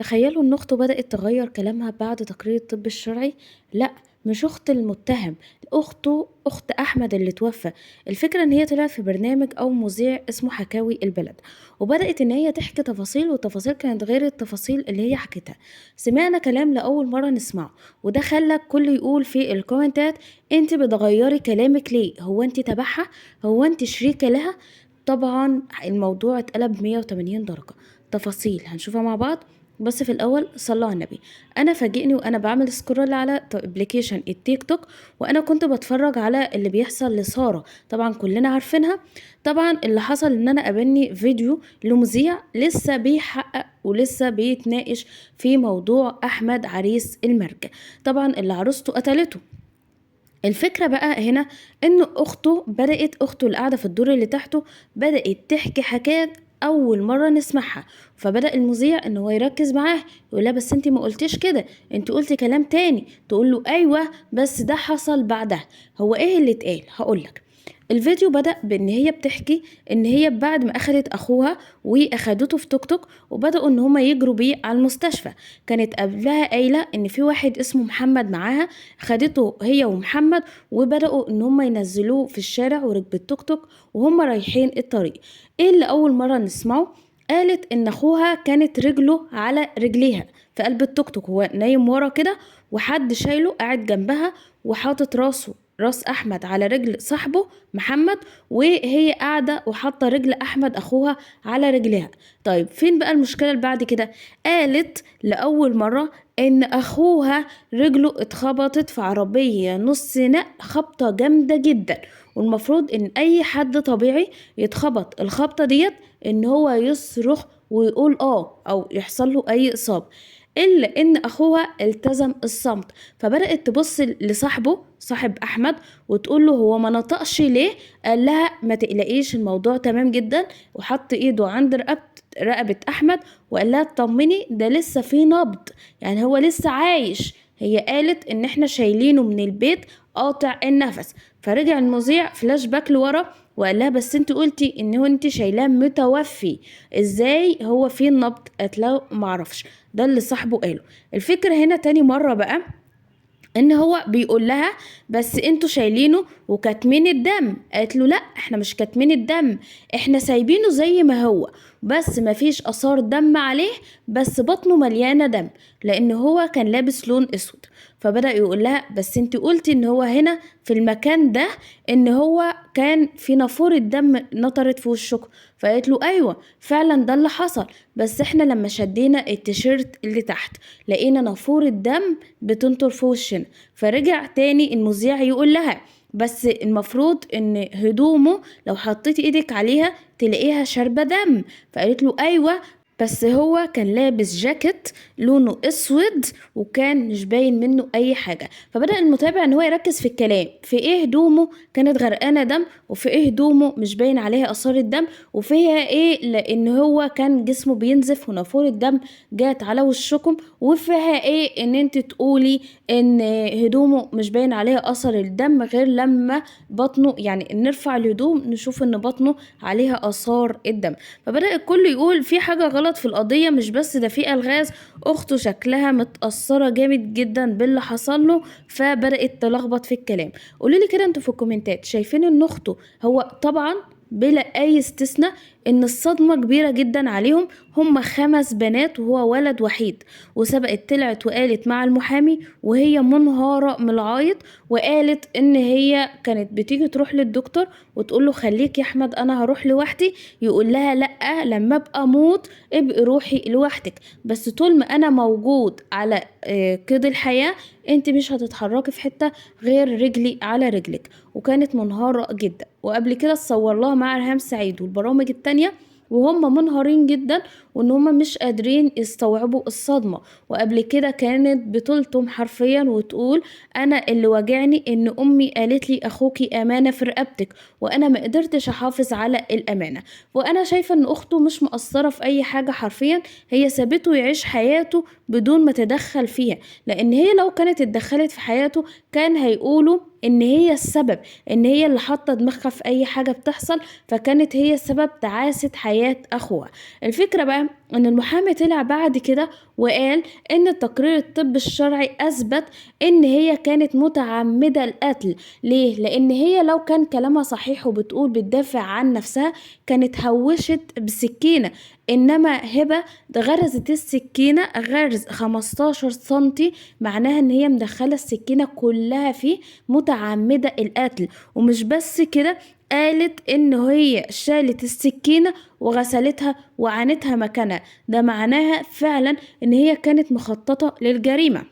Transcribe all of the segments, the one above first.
تخيلوا إن أخته بدأت تغيّر كلامها بعد تقرير الطب الشرعي، لأ مش أخت المتهم، أخته أخت أحمد اللي اتوفى. الفكرة إن هي طلعت في برنامج أو مذيع اسمه حكاوي البلد، وبدأت إن هي تحكي تفاصيل، والتفاصيل كانت غير التفاصيل اللي هي حكِتها. سمعنا كلام لأول مرة نسمعه، وده خلّى الكل يقول في الكومنتات: أنتِ بتغيّري كلامِك ليه؟ هو أنتِ تبعها؟ هو أنتِ شريكة لها؟ طبعًا الموضوع اتقلب 180 درجة. تفاصيل هنشوفها مع بعض. بس في الأول صلّوا على النبي. أنا فاجئني وأنا باعمل scroll على application التيك توك، وأنا كنت باتفرّج على اللي بيحصل لسارة، طبعًا كلّنا عارفينها. طبعًا اللي حصل إن أنا قابلني فيديو لمذيع لسه بيحقق ولسه بيتناقش في موضوع أحمد عريس المَرج، طبعًا اللي عروسته قتلته. الفكرة بقى هنا إن أخته اللي قاعدة في الدور اللي تحته بدأت تحكي حكايات أول مرة نسمعها. فبدأ المذيع إن هو يركز معاها، يقول لها: بس انتي ما قلتيش كده، انتي قلتي كلام تاني. تقول له: أيوة بس ده حصل بعدها. هو إيه اللي اتقال؟ هقولك. الفيديو بدأ بإن هي بتحكي إن هي بعد ما أخدت أخوها وأخدته في توك توك وبدأوا إن هما يجروا بيه على المستشفى، كانت قبلها قايلة إن في واحد اسمه محمد معاها، خدته هي ومحمد وبدأوا إن هما ينزلوه في الشارع وركب التوك توك وهما رايحين الطريق. إيه اللي أول مرة نسمعه؟ قالت إن أخوها كانت رجله على رجليها في قلب التوك توك، هو نايم ورا كده وحد شايله قاعد جنبها وحاطط راس أحمد على رجل صاحبه محمد، وهي قاعدة وحاطة رجل أحمد أخوها على رجلها. طيب فين بقى المشكلة اللي بعد كده؟ قالت لأول مرة إن أخوها رجله اتخبطت في عربية نص نقل خبطة جامدة جدا، والمفروض إن أي حد طبيعي يتخبط الخبطة ديت إن هو يصرخ ويقول أو يحصل له أي إصابة، إلا إن أخوها التزم الصمت. فبدأت تبص لصاحبه صاحب أحمد وتقول له: هو ما نطقش ليه؟ قال لها: ما تقلقيش الموضوع تمام جدا، وحط إيده عند رقبة أحمد وقال لها: اطمني ده لسه في نبض، يعني هو لسه عايش. هي قالت إن إحنا شايلينه من البيت قاطع النفس. فرجع المذيع فلاش باك لورا وقال لها: بس انت قلتي ان هو انت شايلاه متوفي، ازاي هو في النبض؟ قالت له: معرفش. ده اللي صاحبه قاله. الفكرة هنا تاني مرة بقى ان هو بيقول لها: بس انتوا شايلينه وكاتمين الدم. قالت له: لا احنا مش كاتمين الدم، احنا سايبينه زي ما هو، بس مفيش اثار دم عليه، بس بطنه مليانة دم لان هو كان لابس لون اسود. فبدأ يقول لها: بس انت قلتي ان هو هنا في المكان ده ان هو كان في نافورة دم نطرت في وشك. فقالت له: ايوه فعلا ده اللي حصل، بس احنا لما شدينا التيشيرت اللي تحت لقينا نافورة دم بتنطر في وشنا. فرجع تاني المذيع يقول لها: بس المفروض ان هدومه لو حطيتي ايدك عليها تلاقيها شاربة دم. فقالت له: ايوه بس هو كان لابس جاكيت لونه اسود وكان مش باين منه اي حاجة. فبدأ المتابع ان هو يركز في الكلام، في ايه هدومه كانت غرقانة دم، وفي ايه هدومه مش باين عليها اثار الدم، وفيها ايه لان هو كان جسمه بينزف ونافورة الدم جات على وشكم، وفيها ايه ان انت تقولي ان هدومه مش باين عليها اثر الدم غير لما بطنه، يعني نرفع الهدوم نشوف ان بطنه عليها اثار الدم. فبدأ الكل يقول في حاجة غلط في القضية، مش بس ده في الغاز. اخته شكلها متأثرة جامد جدا باللي حصل له، فبدأت تلخبط في الكلام. قولولي كده انتوا في الكومنتات شايفين ان اخته، هو طبعا بلا اي استثناء ان الصدمة كبيرة جدا عليهم، هم 5 بنات وهو ولد وحيد. وسبقت طلعت وقالت مع المحامي وهي منهارة من العيط، وقالت ان هي كانت بتيجي تروح للدكتور وتقول له: خليك يا احمد انا هروح لوحدي. يقول لها: لا لما ابقى اموت ابقي روحي لوحدك، بس طول ما انا موجود على قيد الحياة انت مش هتتحركي في حتة غير رجلي على رجلك. وكانت منهارة جدا. وقبل كده اتصور لها مع ريهام سعيد والبرامج التانية وهم منهارين جدا، وان هم مش قادرين يستوعبوا الصدمة. وقبل كده كانت بتلطم حرفيا وتقول: انا اللي واجعني ان امي قالت لي اخوكي امانة في رقبتك، وانا ما قدرتش احافظ على الامانة. وانا شايفة ان اخته مش مقصرة في اي حاجة حرفيا، هي سابته يعيش حياته بدون ما تدخل فيها، لان هي لو كانت اتدخلت في حياته كان هيقولوا ان هي السبب، ان هي اللي حاطه دماغها في اي حاجه بتحصل، فكانت هي السبب تعاسه حياه اخوها. الفكره بقى بقى ان المحامي طلع بعد كده وقال ان تقرير الطب الشرعي اثبت ان هي كانت متعمدة القتل. ليه؟ لان هي لو كان كلامها صحيح وبتقول بتدافع عن نفسها كانت هوشت بسكينة، انما هبة غرزت السكينة غرز 15 سنتي، معناها ان هي مدخلة السكينة كلها فيه، متعمدة القتل. ومش بس كده، قالت ان هي شالت السكينة وغسلتها وعانتها مكانها، ده معناها فعلا ان هي كانت مخططة للجريمة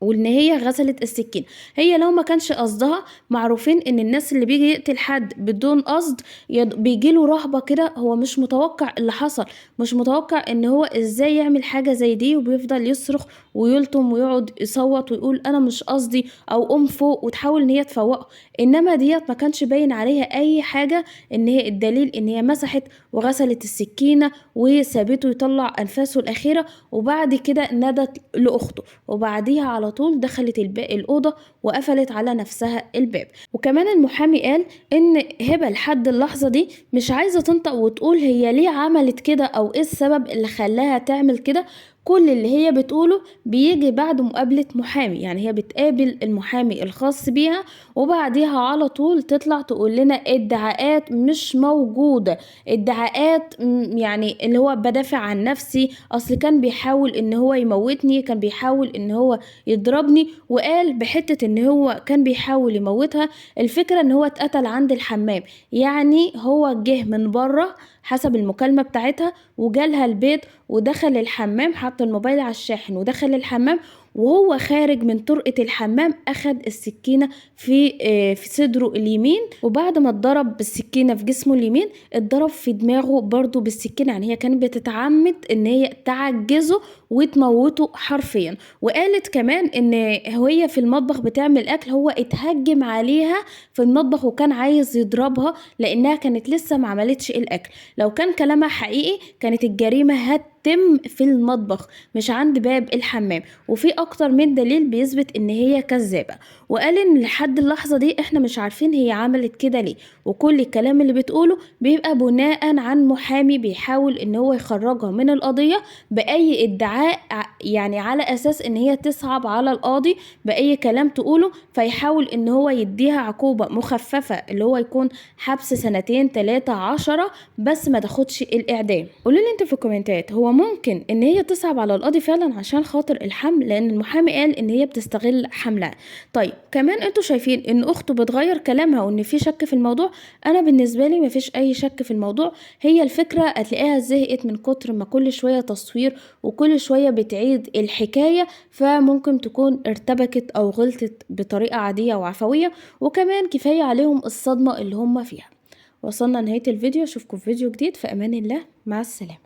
وان هي غسلت السكين. هي لو ما كانش قصدها، معروفين ان الناس اللي بيجي يقتل حد بدون قصد بيجيله رهبة كده، هو مش متوقع اللي حصل، مش متوقع ان هو ازاي يعمل حاجة زي دي، وبيفضل يصرخ ويلطم ويقعد يصوت ويقول انا مش قصدي او قوم فوق، وتحاول ان هي تفوقه. انما ديت ما كانش باين عليها اي حاجة، ان هي الدليل ان هي مسحت وغسلت السكينة وسابته يطلع انفاسه الاخيرة، وبعد كده ندت لاخته، وبعديها على طول دخلت الأوضة وقفلت على نفسها الباب. وكمان المحامي قال إن هبة لحد اللحظة دي مش عايزة تنطق وتقول هي ليه عملت كده أو إيه السبب اللي خلاها تعمل كده. كل اللي هي بتقوله بيجي بعد مقابلة محامي، يعني هي بتقابل المحامي الخاص بيها وبعديها على طول تطلع تقول لنا ادعاءات مش موجودة، ادعاءات يعني اللي هو بدافع عن نفسي، اصل كان بيحاول ان هو يموتني، كان بيحاول ان هو يضربني. وقال بحتة ان هو كان بيحاول يموتها، الفكرة ان هو اتقتل عند الحمام، يعني هو جه من بره حسب المكالمة بتاعتها وجالها البيت ودخل الحمام، حط الموبايل على الشاحن ودخل الحمام، وهو خارج من طرقة الحمام أخد السكينة في صدره اليمين، وبعد ما اتضرب بالسكينة في جسمه اليمين اتضرب في دماغه برضو بالسكينة، يعني هي كانت بتتعمد ان هي تعجزه وتموته حرفيا. وقالت كمان ان هي في المطبخ بتعمل اكل، هو اتهجم عليها في المطبخ وكان عايز يضربها لانها كانت لسه ما عملتش الاكل. لو كان كلامها حقيقي كانت الجريمة هتتم في المطبخ مش عند باب الحمام، وفي اكتر من دليل بيثبت ان هي كذابة. وقال ان لحد اللحظة دي احنا مش عارفين هي عملت كده ليه، وكل الكلام اللي بتقوله بيبقى بناء عن محامي بيحاول ان هو يخرجها من القضية بأي ادعاء، يعني على اساس ان هي تصعب على القاضي بأي كلام تقوله، فيحاول ان هو يديها عقوبة مخففة اللي هو يكون حبس 2 3 10 بس ما تاخدش الاعدام. قولوا لي انت في الكومنتات، هو ممكن ان هي تصعب على القاضي فعلا عشان خاطر الحمل؟ لان المحامي قال ان هي بتستغل حملها. طيب كمان انتوا شايفين ان اخته بتغير كلامها وان في شك في الموضوع؟ انا بالنسبه لي مفيش اي شك في الموضوع، هي الفكره هتلاقيها زهقت من كتر ما كل شويه تصوير وكل شويه بتعيد الحكايه، فممكن تكون ارتبكت او غلطت بطريقه عاديه وعفويه، وكمان كفايه عليهم الصدمه اللي هم فيها. وصلنا نهايه الفيديو، اشوفكم في فيديو جديد، في امان الله، مع السلامه.